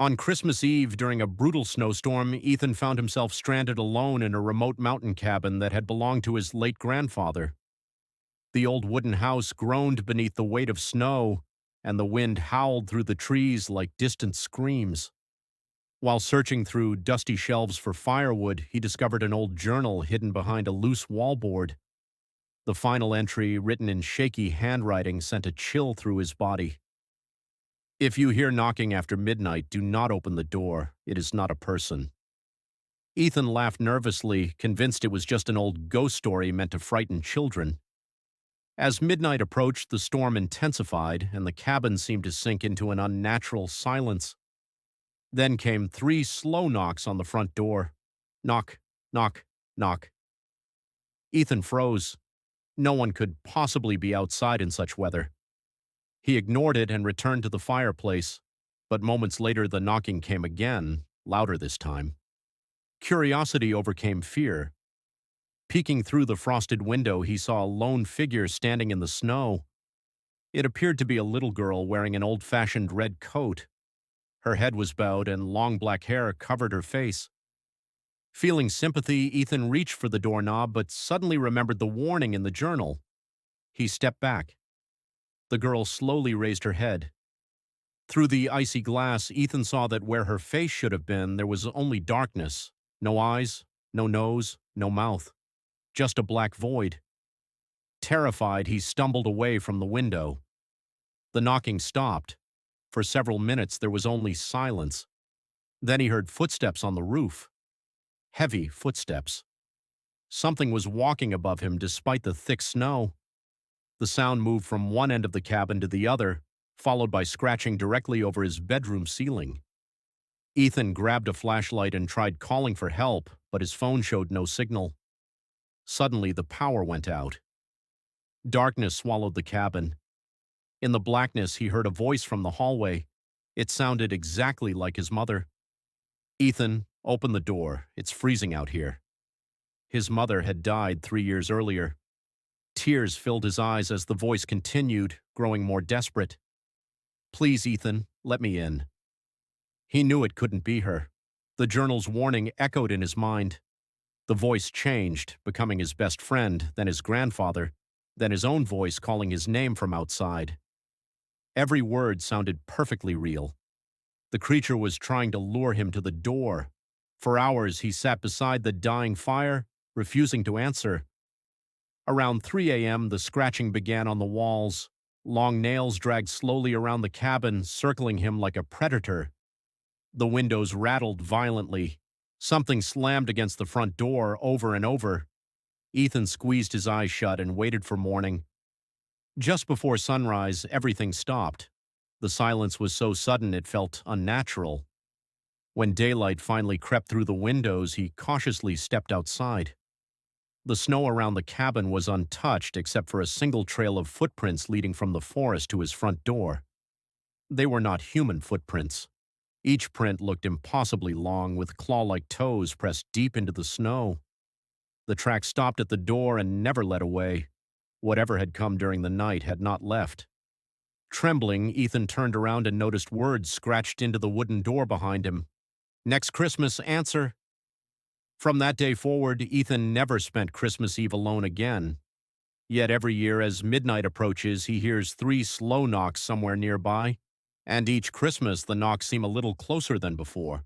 On Christmas Eve, during a brutal snowstorm, Ethan found himself stranded alone in a remote mountain cabin that had belonged to his late grandfather. The old wooden house groaned beneath the weight of snow, and the wind howled through the trees like distant screams. While searching through dusty shelves for firewood, he discovered an old journal hidden behind a loose wallboard. The final entry, written in shaky handwriting, sent a chill through his body. If you hear knocking after midnight, do not open the door. It is not a person. Ethan laughed nervously, convinced it was just an old ghost story meant to frighten children. As midnight approached, the storm intensified, and the cabin seemed to sink into an unnatural silence. Then came 3 slow knocks on the front door. Knock, knock, knock. Ethan froze. No one could possibly be outside in such weather. He ignored it and returned to the fireplace, but moments later the knocking came again, louder this time. Curiosity overcame fear. Peeking through the frosted window, he saw a lone figure standing in the snow. It appeared to be a little girl wearing an old-fashioned red coat. Her head was bowed and long black hair covered her face. Feeling sympathy, Ethan reached for the doorknob but suddenly remembered the warning in the journal. He stepped back. The girl slowly raised her head. Through the icy glass, Ethan saw that where her face should have been, there was only darkness. No eyes, no nose, no mouth. Just a black void. Terrified, he stumbled away from the window. The knocking stopped. For several minutes, there was only silence. Then he heard footsteps on the roof. Heavy footsteps. Something was walking above him despite the thick snow. The sound moved from one end of the cabin to the other, followed by scratching directly over his bedroom ceiling. Ethan grabbed a flashlight and tried calling for help, but his phone showed no signal. Suddenly, the power went out. Darkness swallowed the cabin. In the blackness, he heard a voice from the hallway. It sounded exactly like his mother. "Ethan, open the door. It's freezing out here." His mother had died 3 years earlier. Tears filled his eyes as the voice continued, growing more desperate. "Please, Ethan, let me in." He knew it couldn't be her. The journal's warning echoed in his mind. The voice changed, becoming his best friend, then his grandfather, then his own voice calling his name from outside. Every word sounded perfectly real. The creature was trying to lure him to the door. For hours he sat beside the dying fire, refusing to answer. Around 3 a.m., the scratching began on the walls. Long nails dragged slowly around the cabin, circling him like a predator. The windows rattled violently. Something slammed against the front door over and over. Ethan squeezed his eyes shut and waited for morning. Just before sunrise, everything stopped. The silence was so sudden it felt unnatural. When daylight finally crept through the windows, he cautiously stepped outside. The snow around the cabin was untouched except for a single trail of footprints leading from the forest to his front door. They were not human footprints. Each print looked impossibly long, with claw-like toes pressed deep into the snow. The track stopped at the door and never led away. Whatever had come during the night had not left. Trembling, Ethan turned around and noticed words scratched into the wooden door behind him. "Next Christmas, answer." From that day forward, Ethan never spent Christmas Eve alone again. Yet every year as midnight approaches, he hears 3 slow knocks somewhere nearby, and each Christmas the knocks seem a little closer than before.